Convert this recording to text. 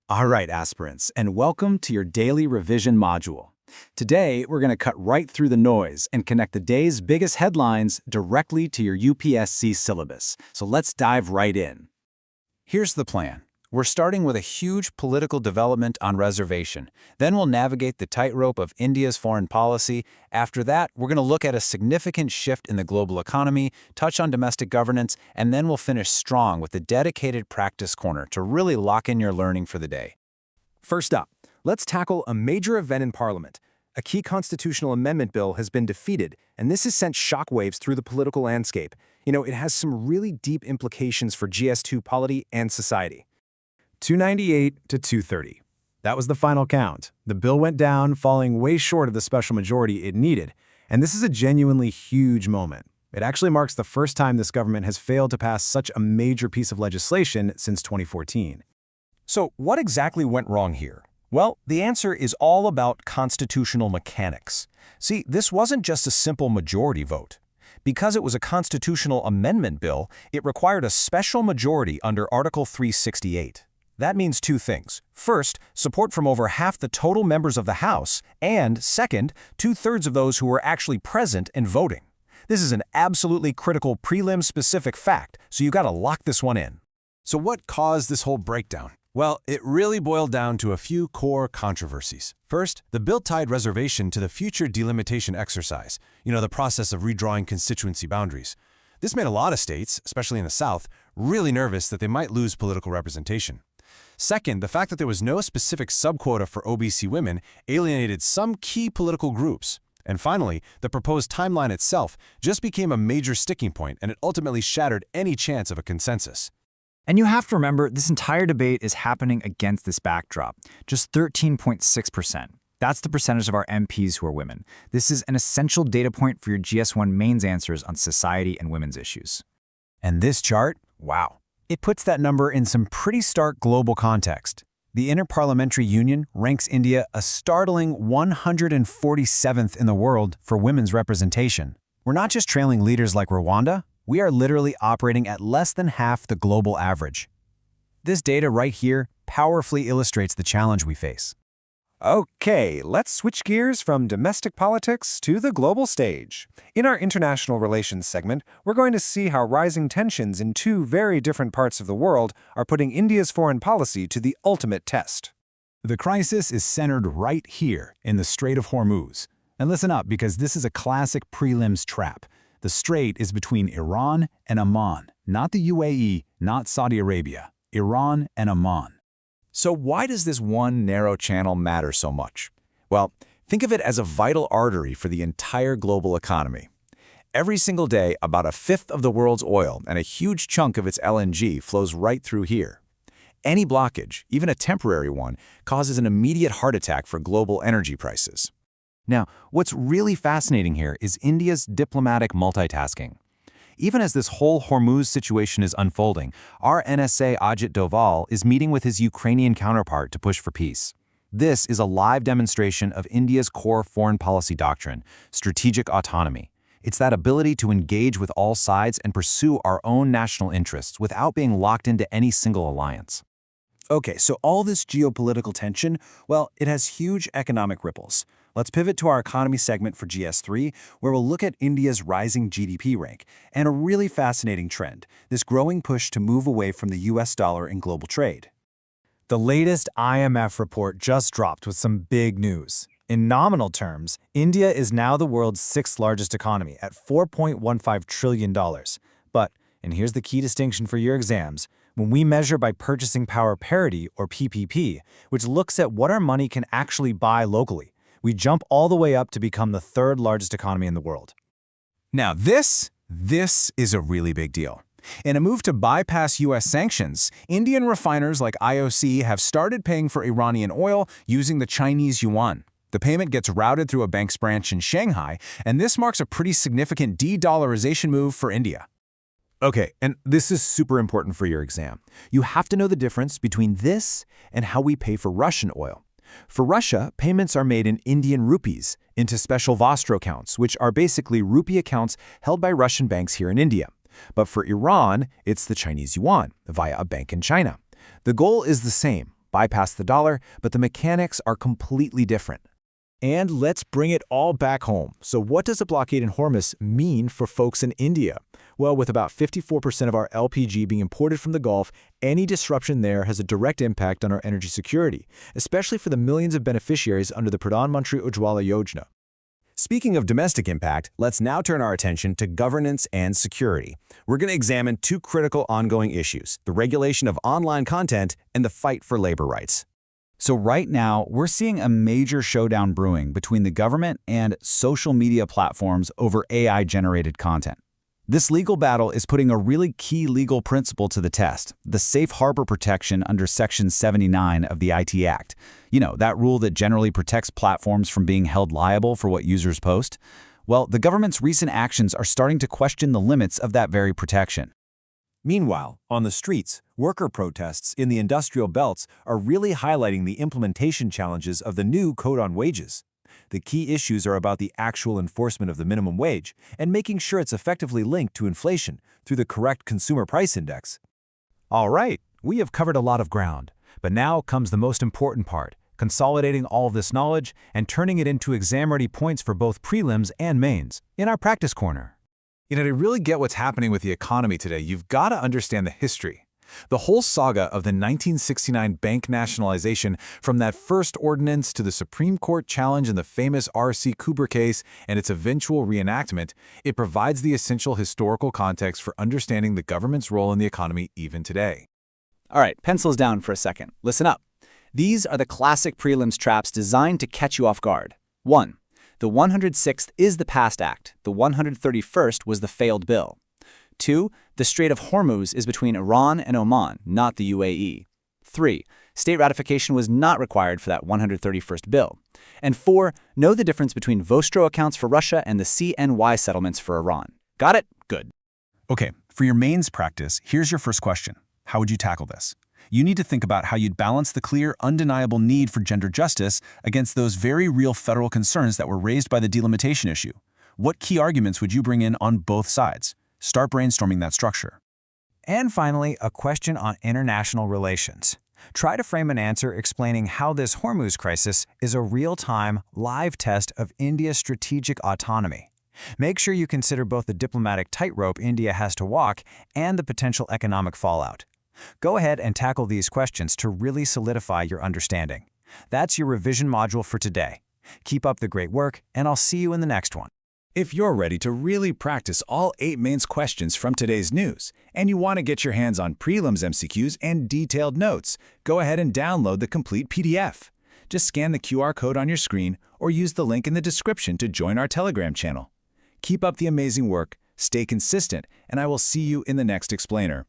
All right, aspirants, and welcome to your daily revision module. Today, we're going to cut right through the noise and connect the day's biggest headlines directly to your UPSC syllabus. So let's dive right in. Here's the plan. We're starting with a huge political development on reservation. Then we'll navigate the tightrope of India's foreign policy. After that, we're going to look at a significant shift in the global economy, touch on domestic governance, and then we'll finish strong with a dedicated practice corner to really lock in your learning for the day. First up, let's tackle a major event in Parliament. A key constitutional amendment bill has been defeated, and this has sent shockwaves through the political landscape. It has some really deep implications for GS2 polity and society. 298 to 230. That was the final count. The bill went down, falling way short of the special majority it needed. And this is a genuinely huge moment. It actually marks the first time this government has failed to pass such a major piece of legislation since 2014. So what exactly went wrong here? Well, the answer is all about constitutional mechanics. See, this wasn't just a simple majority vote. Because it was a constitutional amendment bill, it required a special majority under Article 368. That means two things. First, support from over half the total members of the House, and second, 2/3 of those who were actually present and voting. This is an absolutely critical prelim-specific fact, so you gotta lock this one in. So what caused this whole breakdown? Well, it really boiled down to a few core controversies. First, the bill tied reservation to the future delimitation exercise, the process of redrawing constituency boundaries. This made a lot of states, especially in the South, really nervous that they might lose political representation. Second, the fact that there was no specific subquota for OBC women alienated some key political groups. And finally, the proposed timeline itself just became a major sticking point, and it ultimately shattered any chance of a consensus. And you have to remember, this entire debate is happening against this backdrop, just 13.6%. That's the percentage of our MPs who are women. This is an essential data point for your GS1 mains answers on society and women's issues. And this chart, wow. It puts that number in some pretty stark global context. The Interparliamentary Union ranks India a startling 147th in the world for women's representation. We're not just trailing leaders like Rwanda, we are literally operating at less than half the global average. This data right here powerfully illustrates the challenge we face. Okay, let's switch gears from domestic politics to the global stage. In our international relations segment, we're going to see how rising tensions in two very different parts of the world are putting India's foreign policy to the ultimate test. The crisis is centered right here in the Strait of Hormuz. And listen up, because this is a classic prelims trap. The strait is between Iran and Oman, not the UAE, not Saudi Arabia, Iran and Oman. So why does this one narrow channel matter so much? Well, think of it as a vital artery for the entire global economy. Every single day, about a fifth of the world's oil and a huge chunk of its LNG flows right through here. Any blockage, even a temporary one, causes an immediate heart attack for global energy prices. Now, what's really fascinating here is India's diplomatic multitasking. Even as this whole Hormuz situation is unfolding, our NSA Ajit Doval is meeting with his Ukrainian counterpart to push for peace. This is a live demonstration of India's core foreign policy doctrine, strategic autonomy. It's that ability to engage with all sides and pursue our own national interests without being locked into any single alliance. Okay, so all this geopolitical tension, well, it has huge economic ripples. Let's pivot to our economy segment for GS3, where we'll look at India's rising GDP rank and a really fascinating trend, this growing push to move away from the US dollar in global trade. The latest IMF report just dropped with some big news. In nominal terms, India is now the world's sixth largest economy at $4.15 trillion. But, and here's the key distinction for your exams, when we measure by purchasing power parity, or PPP, which looks at what our money can actually buy locally, we jump all the way up to become the third largest economy in the world. Now this is a really big deal. In a move to bypass US sanctions, Indian refiners like IOC have started paying for Iranian oil using the Chinese yuan. The payment gets routed through a bank's branch in Shanghai, and this marks a pretty significant de-dollarization move for India. Okay, and this is super important for your exam. You have to know the difference between this and how we pay for Russian oil. For Russia, payments are made in Indian rupees into special Vostro accounts, which are basically rupee accounts held by Russian banks here in India. But for Iran, it's the Chinese yuan via a bank in China. The goal is the same: bypass the dollar, but the mechanics are completely different. And let's bring it all back home. So what does a blockade in Hormuz mean for folks in India? Well, with about 54% of our LPG being imported from the Gulf, any disruption there has a direct impact on our energy security, especially for the millions of beneficiaries under the Pradhan Mantri Ujjwala Yojana. Speaking of domestic impact, let's now turn our attention to governance and security. We're going to examine two critical ongoing issues: the regulation of online content and the fight for labor rights. So right now, we're seeing a major showdown brewing between the government and social media platforms over AI-generated content. This legal battle is putting a really key legal principle to the test, the safe harbor protection under Section 79 of the IT Act. You know, that rule that generally protects platforms from being held liable for what users post. Well, the government's recent actions are starting to question the limits of that very protection. Meanwhile, on the streets, worker protests in the industrial belts are really highlighting the implementation challenges of the new Code on Wages. The key issues are about the actual enforcement of the minimum wage and making sure it's effectively linked to inflation through the correct consumer price index. All right, we have covered a lot of ground, but now comes the most important part: consolidating all of this knowledge and turning it into exam-ready points for both prelims and mains in our practice corner. You know, to really get what's happening with the economy today, you've got to understand the history. The whole saga of the 1969 bank nationalization, from that first ordinance to the Supreme Court challenge in the famous R.C. Cooper case and its eventual reenactment, it provides the essential historical context for understanding the government's role in the economy even today. All right, pencils down for a second. Listen up. These are the classic prelims traps designed to catch you off guard. 1. The 106th is the passed act. The 131st was the failed bill. 2. The Strait of Hormuz is between Iran and Oman, not the UAE. 3. State ratification was not required for that 131st bill. And 4. Know the difference between Vostro accounts for Russia and the CNY settlements for Iran. Got it? Good. Okay, for your mains practice, here's your first question. How would you tackle this? You need to think about how you'd balance the clear, undeniable need for gender justice against those very real federal concerns that were raised by the delimitation issue. What key arguments would you bring in on both sides? Start brainstorming that structure. And finally, a question on international relations. Try to frame an answer explaining how this Hormuz crisis is a real-time, live test of India's strategic autonomy. Make sure you consider both the diplomatic tightrope India has to walk and the potential economic fallout. Go ahead and tackle these questions to really solidify your understanding. That's your revision module for today. Keep up the great work, and I'll see you in the next one. If you're ready to really practice all 8 mains questions from today's news, and you want to get your hands on prelims MCQs and detailed notes, go ahead and download the complete PDF. Just scan the QR code on your screen or use the link in the description to join our Telegram channel. Keep up the amazing work, stay consistent, and I will see you in the next explainer.